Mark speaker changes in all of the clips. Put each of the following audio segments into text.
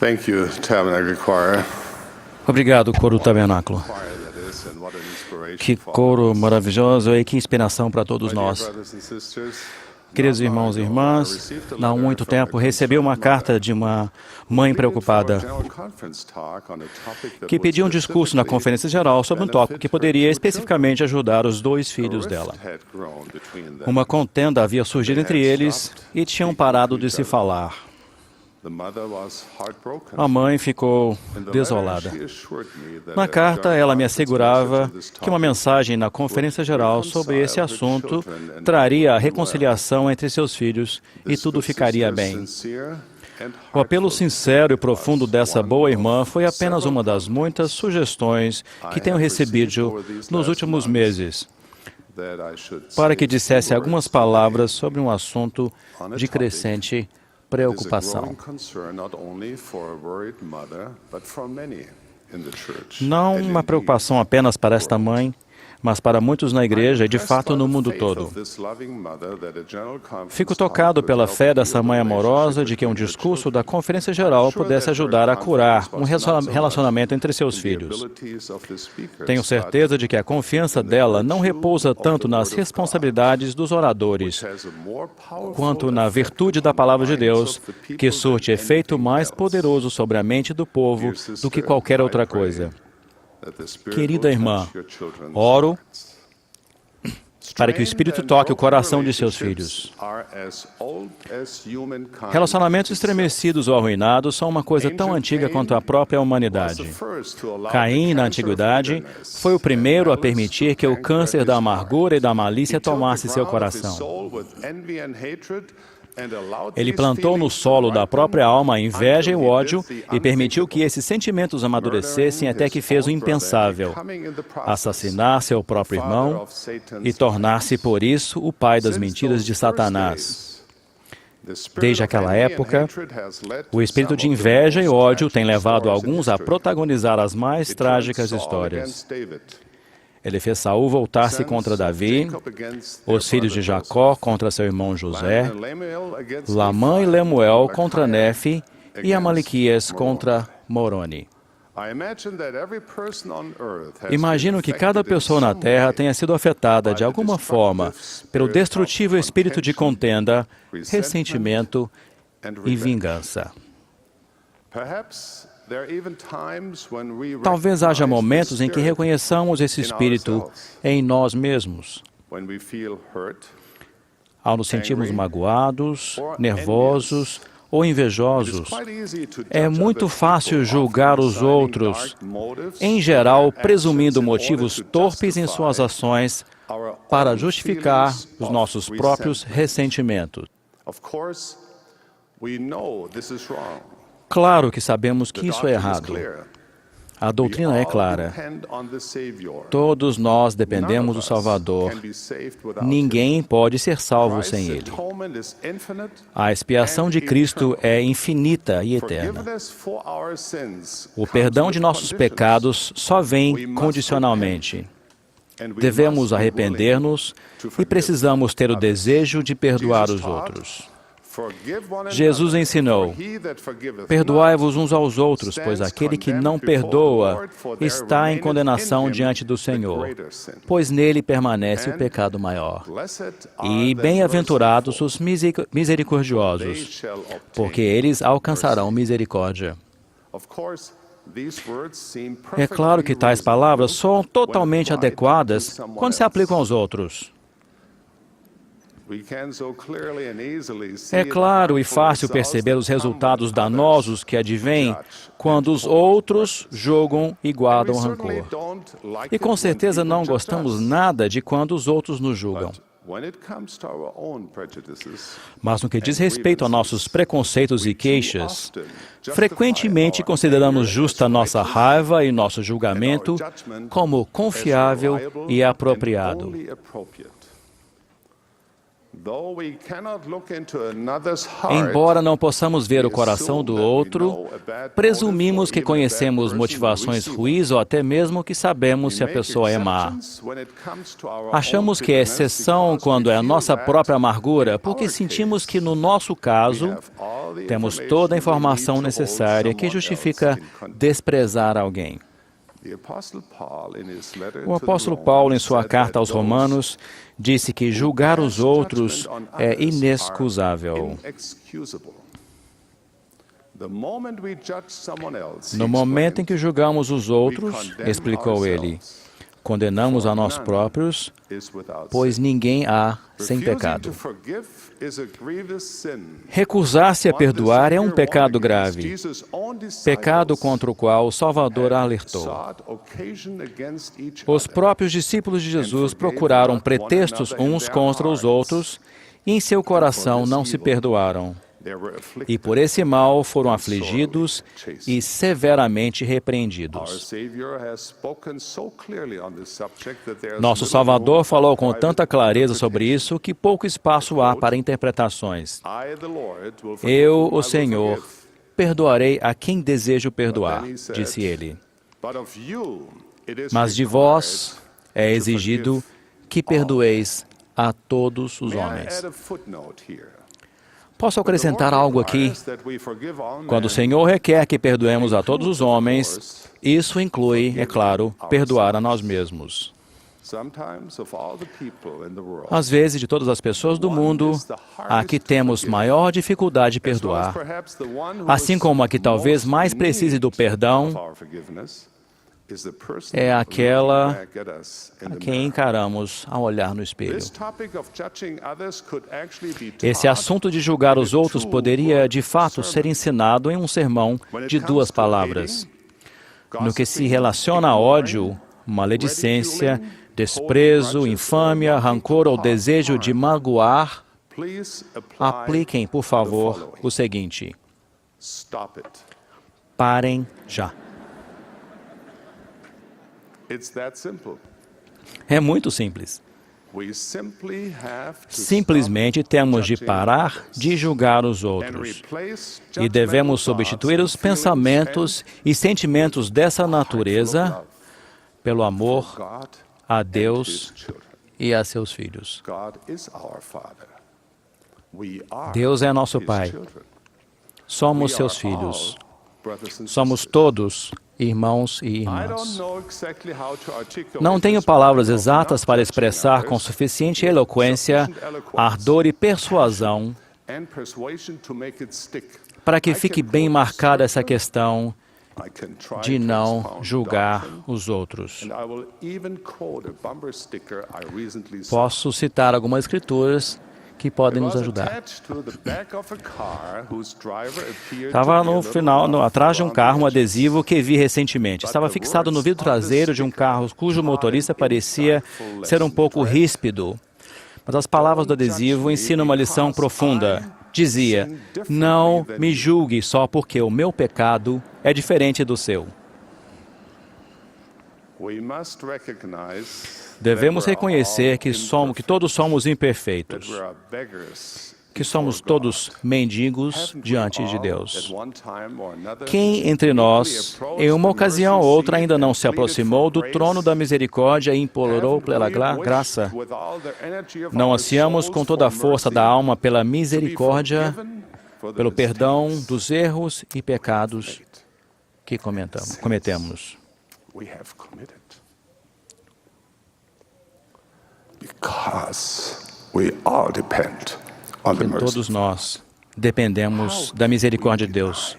Speaker 1: Thank you, Tabernacle Choir.
Speaker 2: Obrigado, coro tabernáculo. Que coro maravilhoso e que inspiração para todos nós. Queridos irmãos e irmãs, não há muito tempo recebi uma carta de uma mãe preocupada que pediu um discurso na Conferência Geral sobre um tópico que poderia especificamente ajudar os dois filhos dela. Uma contenda havia surgido entre eles e tinham parado de se falar. A mãe ficou desolada. Na carta, ela me assegurava que uma mensagem na Conferência Geral sobre esse assunto traria a reconciliação entre seus filhos e tudo ficaria bem. O apelo sincero e profundo dessa boa irmã foi apenas uma das muitas sugestões que tenho recebido nos últimos meses, para que dissesse algumas palavras sobre um assunto de crescente preocupação. Não uma preocupação apenas para esta mãe, mas para muitos na igreja e, de fato, no mundo todo. Fico tocado pela fé dessa mãe amorosa de que um discurso da Conferência Geral pudesse ajudar a curar um relacionamento entre seus filhos. Tenho certeza de que a confiança dela não repousa tanto nas responsabilidades dos oradores, quanto na virtude da Palavra de Deus, que surte efeito mais poderoso sobre a mente do povo do que qualquer outra coisa. Querida irmã, oro para que o Espírito toque o coração de seus filhos. Relacionamentos estremecidos ou arruinados são uma coisa tão antiga quanto a própria humanidade. Caim, na antiguidade, foi o primeiro a permitir que o câncer da amargura e da malícia tomasse seu coração. Ele plantou no solo da própria alma a inveja e o ódio e permitiu que esses sentimentos amadurecessem até que fez o impensável: assassinar seu próprio irmão e tornar-se, por isso, o pai das mentiras de Satanás. Desde aquela época, o espírito de inveja e ódio tem levado alguns a protagonizar as mais trágicas histórias. Ele fez Saul voltar-se contra Davi, os filhos de Jacó contra seu irmão José, Lamã e Lemuel contra Nefe e Amalequias contra Moroni. Imagino que cada pessoa na Terra tenha sido afetada de alguma forma pelo destrutível espírito de contenda, ressentimento e vingança. Talvez haja momentos em que reconheçamos esse espírito em nós mesmos. Ao nos sentirmos magoados, nervosos ou invejosos, é muito fácil julgar os outros, em geral presumindo motivos torpes em suas ações para justificar os nossos próprios ressentimentos. Claro que sabemos que isso é errado. A doutrina é clara. Todos nós dependemos do Salvador. Ninguém pode ser salvo sem Ele. A expiação de Cristo é infinita e eterna. O perdão de nossos pecados só vem condicionalmente. Devemos arrepender-nos e precisamos ter o desejo de perdoar os outros. Jesus ensinou: perdoai-vos uns aos outros, pois aquele que não perdoa está em condenação diante do Senhor, pois nele permanece o pecado maior. E bem-aventurados os misericordiosos, porque eles alcançarão misericórdia. É claro que tais palavras são totalmente adequadas quando se aplicam aos outros. É claro e fácil perceber os resultados danosos que advêm quando os outros julgam e guardam rancor. E com certeza não gostamos nada de quando os outros nos julgam. Mas no que diz respeito a nossos preconceitos e queixas, frequentemente consideramos justa nossa raiva e nosso julgamento como confiável e apropriado. Embora não possamos ver o coração do outro, presumimos que conhecemos motivações ruins ou até mesmo que sabemos se a pessoa é má. Achamos que é exceção quando é a nossa própria amargura, porque sentimos que, no nosso caso, temos toda a informação necessária que justifica desprezar alguém. O apóstolo Paulo, em sua carta aos Romanos, disse que julgar os outros é inexcusável. No momento em que julgamos os outros, explicou ele, condenamos a nós próprios, pois ninguém há sem pecado. Recusar-se a perdoar é um pecado grave, pecado contra o qual o Salvador alertou. Os próprios discípulos de Jesus procuraram pretextos uns contra os outros e em seu coração não se perdoaram. E por esse mal foram afligidos e severamente repreendidos. Nosso Salvador falou com tanta clareza sobre isso que pouco espaço há para interpretações. Eu, o Senhor, perdoarei a quem desejo perdoar, disse ele. Mas de vós é exigido que perdoeis a todos os homens. Posso acrescentar algo aqui? Quando o Senhor requer que perdoemos a todos os homens, isso inclui, é claro, perdoar a nós mesmos. Às vezes, de todas as pessoas do mundo, a que temos maior dificuldade de perdoar, assim como a que talvez mais precise do perdão, é aquela a quem encaramos ao olhar no espelho. Esse assunto de julgar os outros poderia, de fato, ser ensinado em um sermão de 2 palavras. No que se relaciona a ódio, maledicência, desprezo, infâmia, rancor ou desejo de magoar, apliquem, por favor, o seguinte: parem já. É muito simples. Simplesmente temos de parar de julgar os outros e devemos substituir os pensamentos e sentimentos dessa natureza pelo amor a Deus e a seus filhos. Deus é nosso Pai. Somos seus filhos. Somos todos irmãos e irmãs. Não tenho palavras exatas para expressar com suficiente eloquência, ardor e persuasão para que fique bem marcada essa questão de não julgar os outros. Posso citar algumas escrituras que podem nos ajudar. Estava no final, atrás de um carro, um adesivo que vi recentemente. Estava fixado no vidro traseiro de um carro cujo motorista parecia ser um pouco ríspido. Mas as palavras do adesivo ensinam uma lição profunda. Dizia: não me julgue só porque o meu pecado é diferente do seu. Devemos reconhecer que todos somos imperfeitos, que somos todos mendigos diante de Deus. Quem entre nós, em uma ocasião ou outra, ainda não se aproximou do trono da misericórdia e implorou pela graça? Não ansiamos com toda a força da alma pela misericórdia, pelo perdão dos erros e pecados que cometemos. Porque todos nós dependemos da misericórdia de Deus.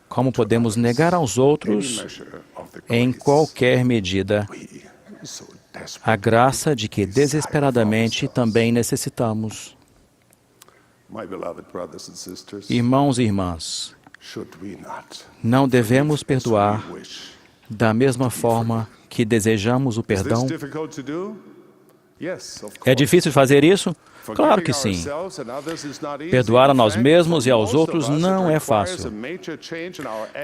Speaker 2: Como podemos negar aos outros, em qualquer medida, a graça de que desesperadamente também necessitamos? Irmãos e irmãs, não devemos perdoar da mesma forma que desejamos o perdão? É difícil fazer isso? Claro que sim. Perdoar a nós mesmos e aos outros não é fácil.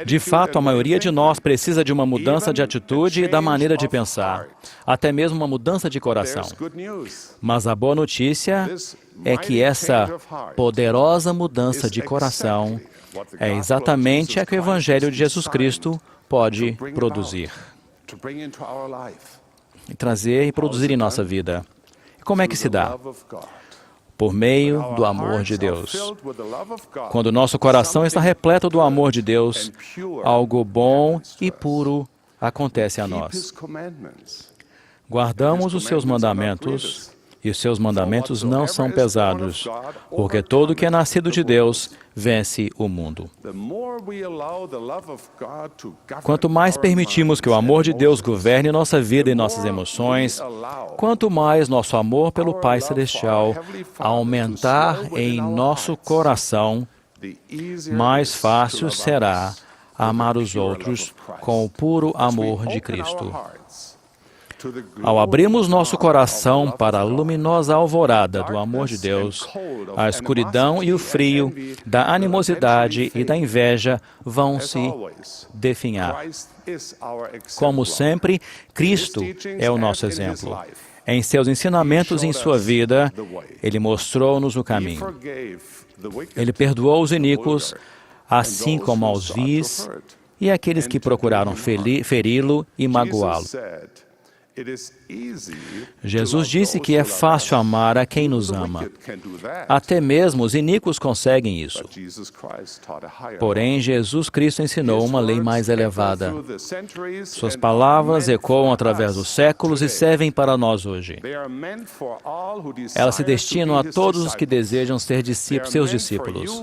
Speaker 2: De fato, a maioria de nós precisa de uma mudança de atitude e da maneira de pensar, até mesmo uma mudança de coração. Mas a boa notícia é que essa poderosa mudança de coração é exatamente a que o Evangelho de Jesus Cristo pode produzir, trazer e produzir em nossa vida. E como é que se dá? Por meio do amor de Deus. Quando nosso coração está repleto do amor de Deus, algo bom e puro acontece a nós. Guardamos os seus mandamentos, e os seus mandamentos não são pesados, porque todo que é nascido de Deus vence o mundo. Quanto mais permitimos que o amor de Deus governe nossa vida e nossas emoções, quanto mais nosso amor pelo Pai Celestial aumentar em nosso coração, mais fácil será amar os outros com o puro amor de Cristo. Ao abrirmos nosso coração para a luminosa alvorada do amor de Deus, a escuridão e o frio da animosidade e da inveja vão se definhar. Como sempre, Cristo é o nosso exemplo. Em seus ensinamentos e em sua vida, Ele mostrou-nos o caminho. Ele perdoou os iníquos, assim como aos vis e aqueles que procuraram feri-lo e magoá-lo. Jesus disse que é fácil amar a quem nos ama. Até mesmo os iníquos conseguem isso. Porém, Jesus Cristo ensinou uma lei mais elevada. Suas palavras ecoam através dos séculos e servem para nós hoje. Elas se destinam a todos os que desejam ser seus discípulos.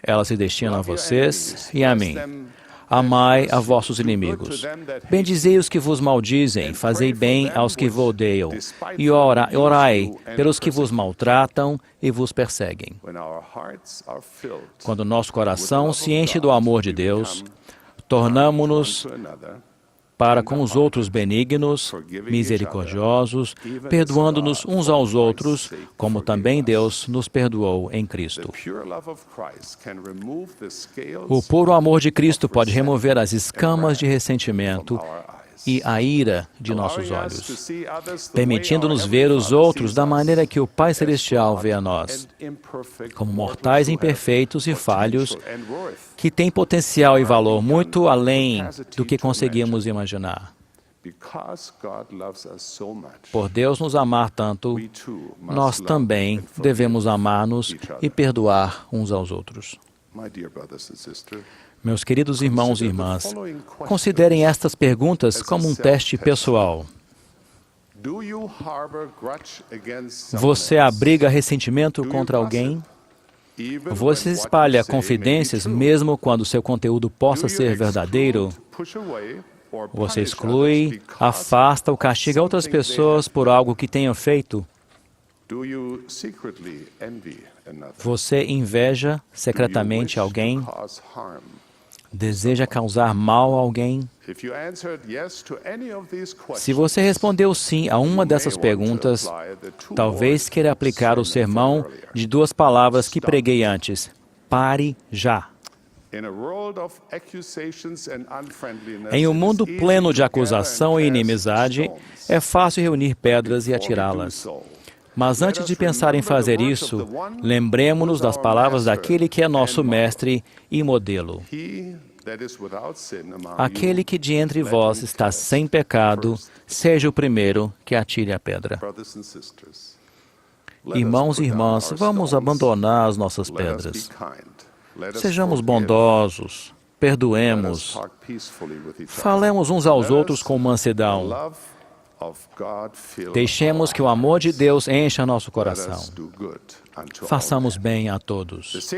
Speaker 2: Elas se destinam a vocês e a mim. Amai a vossos inimigos. Bendizei os que vos maldizem, fazei bem aos que vos odeiam, e orai pelos que vos maltratam e vos perseguem. Quando nosso coração se enche do amor de Deus, tornamo-nos para com os outros benignos, misericordiosos, perdoando-nos uns aos outros, como também Deus nos perdoou em Cristo. O puro amor de Cristo pode remover as escamas de ressentimento e a ira de nossos olhos, permitindo-nos ver os outros da maneira que o Pai Celestial vê a nós, como mortais imperfeitos e falhos, que têm potencial e valor muito além do que conseguimos imaginar. Por Deus nos amar tanto, nós também devemos amar-nos e perdoar uns aos outros. Meus queridos irmãos e irmãs, considerem estas perguntas como um teste pessoal. Você abriga ressentimento contra alguém? Você espalha confidências mesmo quando seu conteúdo possa ser verdadeiro? Você exclui, afasta ou castiga outras pessoas por algo que tenham feito? Você inveja secretamente alguém? Deseja causar mal a alguém? Se você respondeu sim a uma dessas perguntas, talvez queira aplicar o sermão de 2 palavras que preguei antes. Pare já. Em um mundo pleno de acusação e inimizade, é fácil reunir pedras e atirá-las. Mas antes de pensar em fazer isso, lembremo-nos das palavras daquele que é nosso mestre e modelo. Aquele que de entre vós está sem pecado, seja o primeiro que atire a pedra. Irmãos e irmãs, vamos abandonar as nossas pedras. Sejamos bondosos, perdoemos, falemos uns aos outros com mansidão. Deixemos que o amor de Deus encha nosso coração. Façamos bem a todos.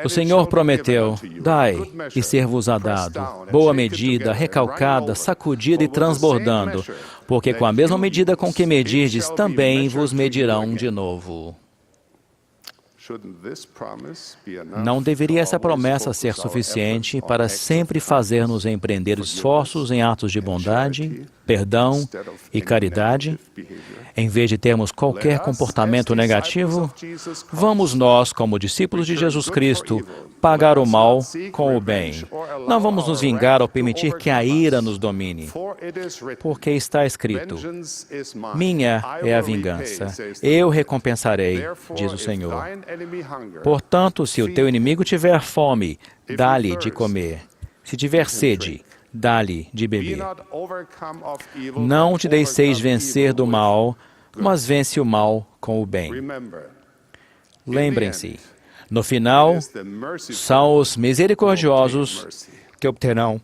Speaker 2: O Senhor prometeu, dai e ser-vos-á dado, boa medida, recalcada, sacudida e transbordando, porque com a mesma medida com que medirdes, também vos medirão de novo. Não deveria essa promessa ser suficiente para sempre fazer-nos empreender esforços em atos de bondade, perdão e caridade, em vez de termos qualquer comportamento negativo, vamos nós, como discípulos de Jesus Cristo, pagar o mal com o bem. Não vamos nos vingar ou permitir que a ira nos domine, porque está escrito: minha é a vingança, eu recompensarei, diz o Senhor. Portanto, se o teu inimigo tiver fome, dá-lhe de comer. Se tiver sede, dá-lhe de beber. Não te deixeis vencer do mal, mas vence o mal com o bem. Lembrem-se, no final, são os misericordiosos que obterão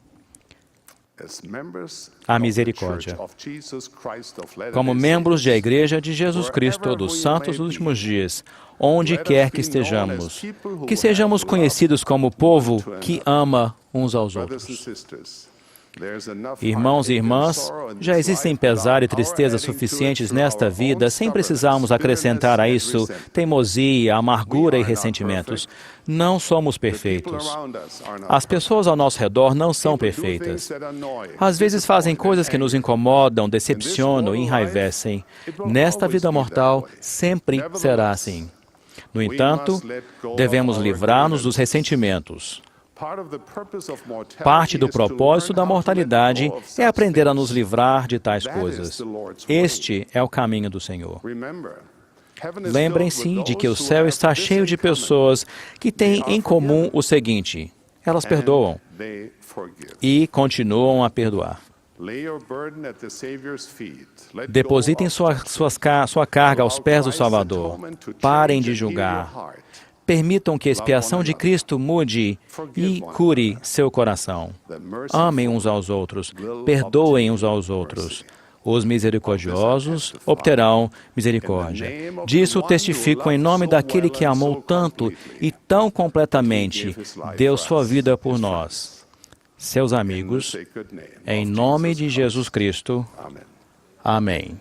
Speaker 2: a misericórdia. Como membros da Igreja de Jesus Cristo dos Santos dos Últimos Dias, onde quer que estejamos, que sejamos conhecidos como povo que ama uns aos outros. Irmãos e irmãs, já existem pesar e tristeza suficientes nesta vida sem precisarmos acrescentar a isso teimosia, amargura e ressentimentos. Não somos perfeitos. As pessoas ao nosso redor não são perfeitas. Às vezes fazem coisas que nos incomodam, decepcionam e enraivecem. Nesta vida mortal, sempre será assim. No entanto, devemos livrar-nos dos ressentimentos. Parte do propósito da mortalidade é aprender a nos livrar de tais coisas. Este é o caminho do Senhor. Lembrem-se de que o céu está cheio de pessoas que têm em comum o seguinte: elas perdoam e continuam a perdoar. Depositem sua carga aos pés do Salvador. Parem de julgar. Permitam que a expiação de Cristo mude e cure seu coração. Amem uns aos outros, perdoem uns aos outros. Os misericordiosos obterão misericórdia. Disso testifico em nome daquele que amou tanto e tão completamente, deu sua vida por nós. Seus amigos, em nome de Jesus Cristo. Amém.